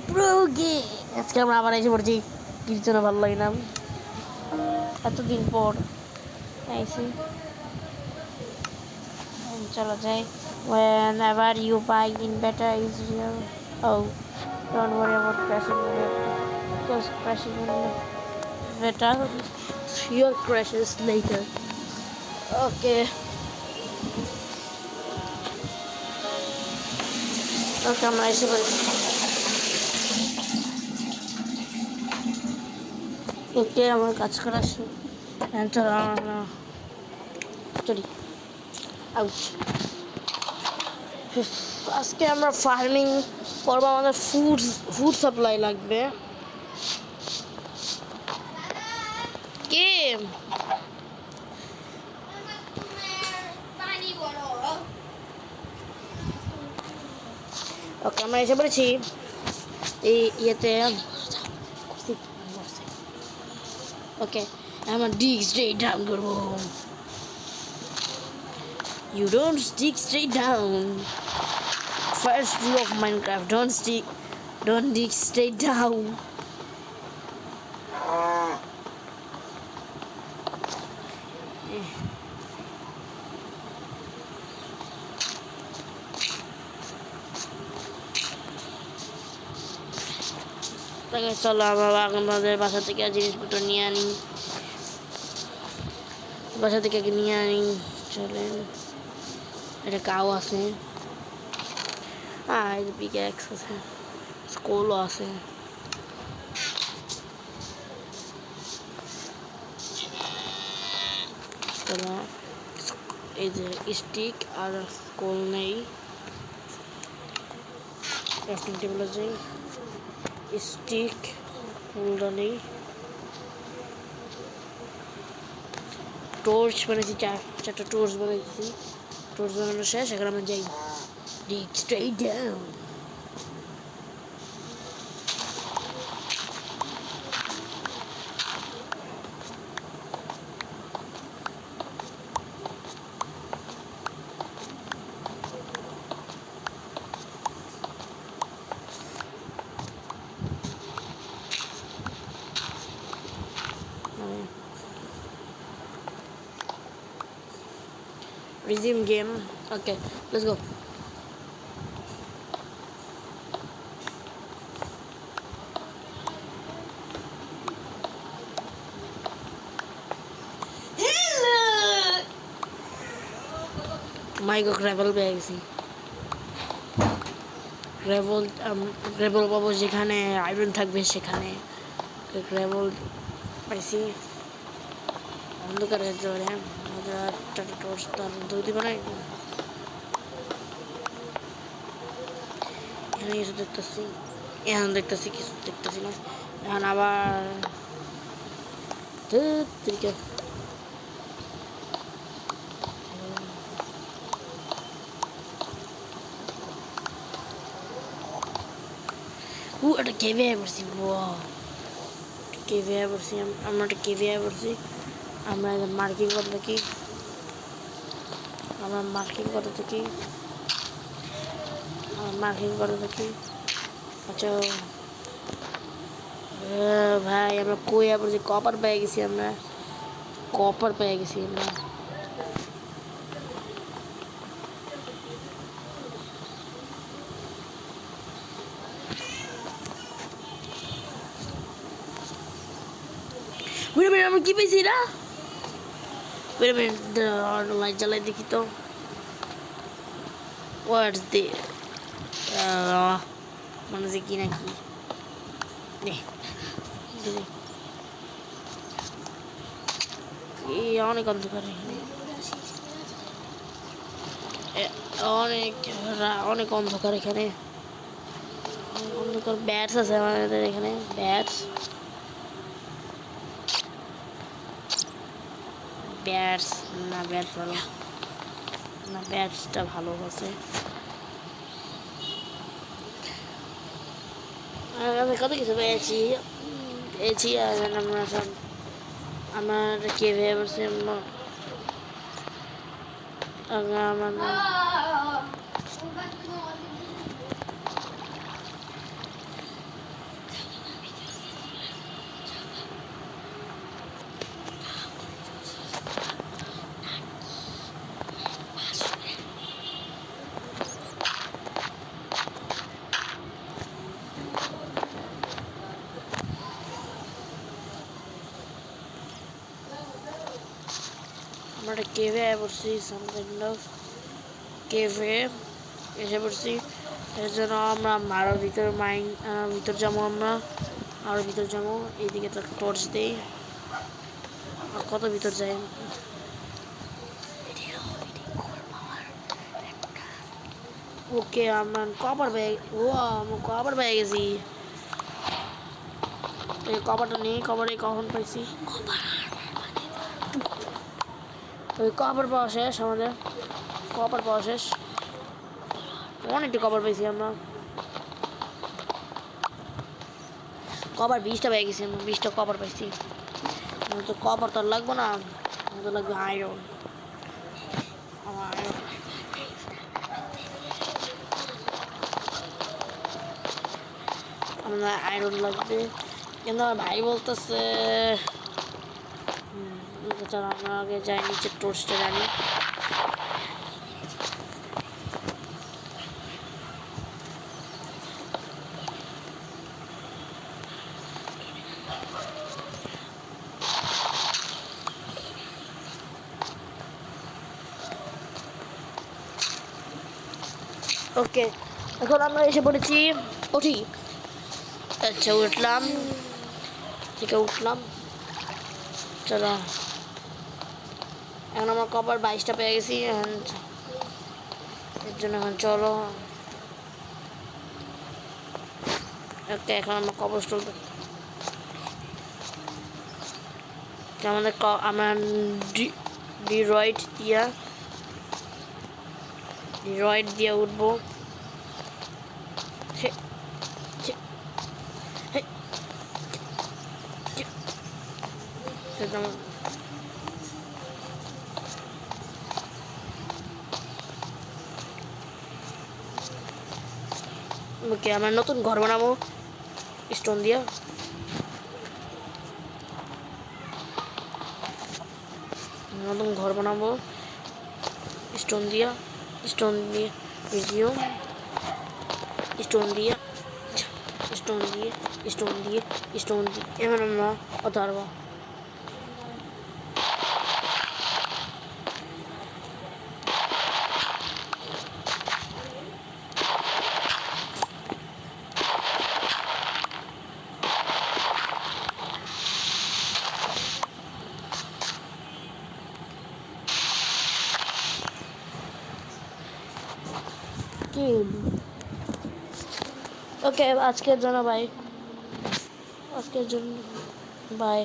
Pro গে আজকে আমরা আবার এসে পড়ছি কিছু জন্য ভালো লাগে না এতদিন পর এসে চলো যাই whenever you buy in better is real oh don't worry about crashing because crashing in better your crashes later okay okay আমরা এসে পড়েছি ওকে আমার কাজ করা চলি আউট আজকে আমরা ফার্মিং করবো আমাদের ফুড সাপ্লাই লাগবে কে ওকে আমরা এসে পড়েছি এই ইয়েতে ওকে আমরা dig straight down করবো you don't dig straight down first rule of Minecraft don't dig straight down তাকে চলো আমরা আমাদের বাসা থেকে জিনিসপত্র নিয়ে আনি বাসা থেকে নিয়ে আনি চলেন একটা কাউ আছে পিক্যাক্স আছে স্কুলও আছে চলো এই যে স্টিক আর স্কুল নেই ক্রাফটিং টেবিলে যাই স্টিক ফুলটা নেই টর্চ বানিয়েছি চারটা টর্চ বানিয়েছি টর্চ বানানো শেষ এখন আমরা যাই dig straight down resume game okay let's go মাইগো gravel পেয়ে গেছি গ্রেভেল পাবো যেখানে আয়রন থাকবে সেখানে গ্রেভেল পাইছি অন্ধকারের জোরে চারটা টর্চ তার দৌড়ি বানাই এখানে কিছু দেখতেছি কিছু দেখতেছি না এখন আবার একটা কেভে পড়ছি আমরা একটা কেভে পড়ছি আমরা মার্কিং করতে থাকি আচ্ছা ভাই আমরা কই পড়ছি কপার পেয়ে গেছি আমরা আমরা কি পেয়েছি না লাইট জ্বালাই দেখি তো হোয়াটস দি মানে যে কি নাকি অনেক অন্ধকার এখানে অনেক অন্ধকার এখানে অন্ধকার ব্যাটস আছে আমাদের এখানে ব্যাটস ভালো না ব্যাটসটা ভালো আছে কত কিছু পেয়েছি আর আমরা সব আমার কে ভেবে বলছি আমরা একটা কেভে পড়ছি, সামথিং কেভে এসে পড়ছি। এর জন্য আমরা আরো ভিতর ভিতর যাবো, আমরা আরো ভিতর যাবো। এইদিকে তো টর্চ দিই, কত ভিতর যাই। ওকে আমরা কভার পেয়ে, ও আমরা কভার পেয়ে গেছি। এই কভারটা নেই, কভারে কখন পাইছি? ওই কভার পাওয়া শেষ আমাদের, কভার পাওয়া শেষ। অনেকটা কভার পাইছি আমরা, কভার 20টা পেয়ে গেছি আমরা, 20টা কভার পাইছি। তো কভার তো লাগবো না, আমাদের লাগবে আয়রন। আমার আয়রন লাগবে, কিন্তু আমার ভাই বলতেছে চলো আমরা আগে যাই নিচে টোস্টে আনি। ওকে এখন আমরা এসে পড়েছি, উঠি। আচ্ছা উঠলাম, ঠিক আছে উঠলাম। চলো এখন আমরা কভার 22টা পেয়ে গেছি, এখন এর জন্য এখন চলো। ওকে এখন আমরা কভার স্টোর আমাদের আমরা ডিরয়েড দিয়ে উঠবো। ওকে আমরা নতুন ঘর বানাবো স্টোন দিয়ে। নতুন ঘর বানাবো স্টোন দিয়ে রিজিউম স্টোন দিয়ে এবার আমরা অত পারবো। ওকে আজকের জন্য বাই,